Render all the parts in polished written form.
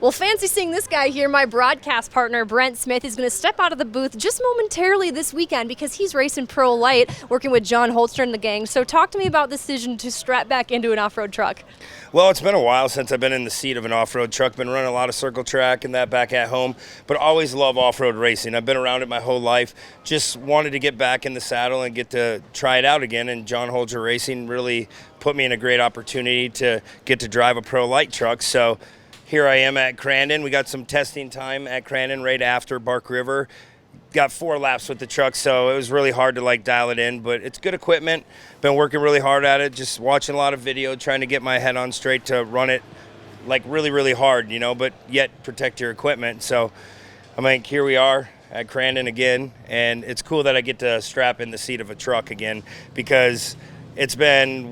Well, fancy seeing this guy here. My broadcast partner, Brent Smith, is going to step out of the booth just momentarily this weekend because he's racing Pro LITE, working with John Holtger and the gang. So talk to me about the decision to strap back into an off-road truck. Well, it's been a while since I've been in the seat of an off-road truck. Been running a lot of circle track and that back at home, but always love off-road racing. I've been around it my whole life. Just wanted to get back in the saddle and get to try it out again, and John Holtger Racing really put me in a great opportunity to get to drive a Pro LITE truck. So here I am at Crandon. We got some testing time at Crandon right after Bark River. Got 4 laps with the truck, so it was really hard to dial it in, but it's good equipment. Been working really hard at it, just watching a lot of video, trying to get my head on straight to run it really hard, but yet protect your equipment. So here we are at Crandon again, and it's cool that I get to strap in the seat of a truck again, because it's been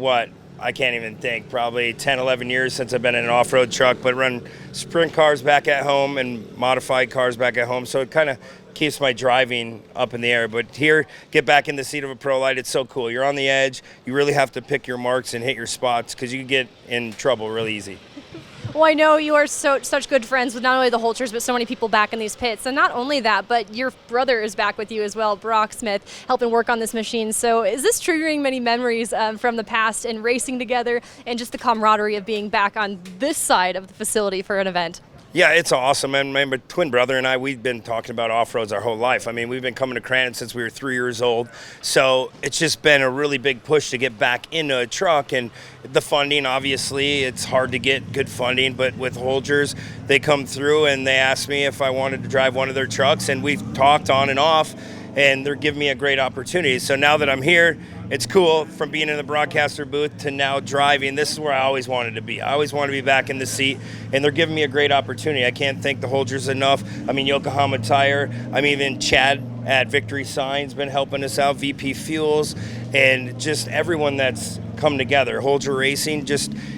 I can't even think, probably 10, 11 years since I've been in an off-road truck, but run sprint cars back at home and modified cars back at home. So it kind of keeps my driving up in the air. But here, get back in the seat of a Pro LITE, it's so cool. You're on the edge. You really have to pick your marks and hit your spots because you can get in trouble really easy. Well, I know you are such good friends with not only the Holtgers, but so many people back in these pits. And not only that, but your brother is back with you as well, Brock Smith, helping work on this machine. So is this triggering many memories from the past and racing together and just the camaraderie of being back on this side of the facility for an event? Yeah, it's awesome. And my twin brother and I, we've been talking about off-roads our whole life. We've been coming to Crandon since we were 3 years old. So it's just been a really big push to get back into a truck. And the funding, obviously, it's hard to get good funding. But with Holtgers, they come through and they asked me if I wanted to drive one of their trucks. And we've talked on and off, and they're giving me a great opportunity. So now that I'm here, it's cool from being in the broadcaster booth to now driving. This is where I always wanted to be. I always wanted to be back in the seat, and they're giving me a great opportunity. I can't thank the Holtgers enough. Yokohama Tire. Even Chad at Victory Signs been helping us out, VP Fuels, and just everyone that's come together. Holtger Racing,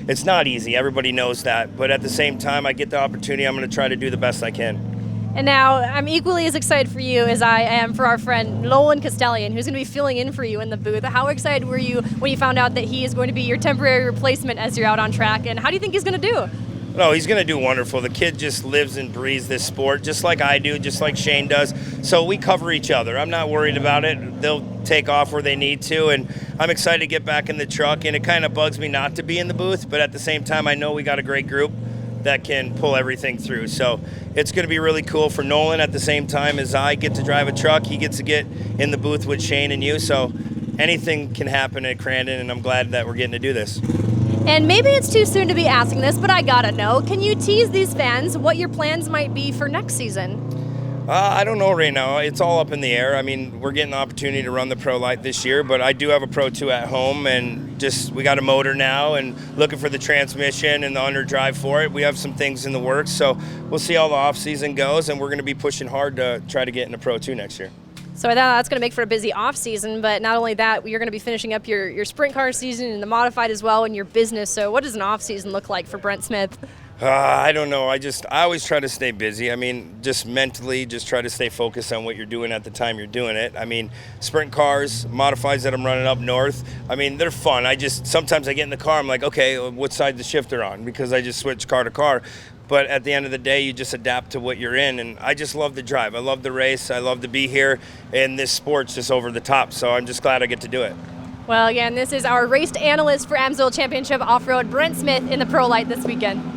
it's not easy. Everybody knows that. But at the same time, I get the opportunity. I'm going to try to do the best I can. And now I'm equally as excited for you as I am for our friend Nolan Castellian, who's going to be filling in for you in the booth. How excited were you when you found out that he is going to be your temporary replacement as you're out on track, and how do you think he's going to do? No, he's going to do wonderful. The kid just lives and breathes this sport, just like I do, just like Shane does. So we cover each other. I'm not worried about it. They'll take off where they need to, and I'm excited to get back in the truck, and it kind of bugs me not to be in the booth, but at the same time, I know we got a great group that can pull everything through. So it's going to be really cool for Nolan. At the same time as I get to drive a truck, he gets to get in the booth with Shane and you. So anything can happen at Crandon, and I'm glad that we're getting to do this. And maybe it's too soon to be asking this, but I gotta know, can you tease these fans what your plans might be for next season? I don't know right now. It's all up in the air. We're getting the opportunity to run the Pro LITE this year, but I do have a Pro 2 at home, and we got a motor now and looking for the transmission and the underdrive for it. We have some things in the works, so we'll see how the off-season goes, and we're going to be pushing hard to try to get in a Pro 2 next year. So that's going to make for a busy off-season, but not only that, you're going to be finishing up your sprint car season and the modified as well in your business. So what does an off-season look like for Brent Smith? I don't know. I always try to stay busy. Just mentally, just try to stay focused on what you're doing at the time you're doing it. Sprint cars, modifieds that I'm running up north, they're fun. Sometimes I get in the car, I'm like, okay, what side the shifter on? Because I just switch car to car. But at the end of the day, you just adapt to what you're in. And I just love the drive. I love the race. I love to be here. And this sport's just over the top. So I'm just glad I get to do it. Well, again, this is our race analyst for AMSOIL Championship Off-Road, Brent Smith, in the Pro LITE this weekend.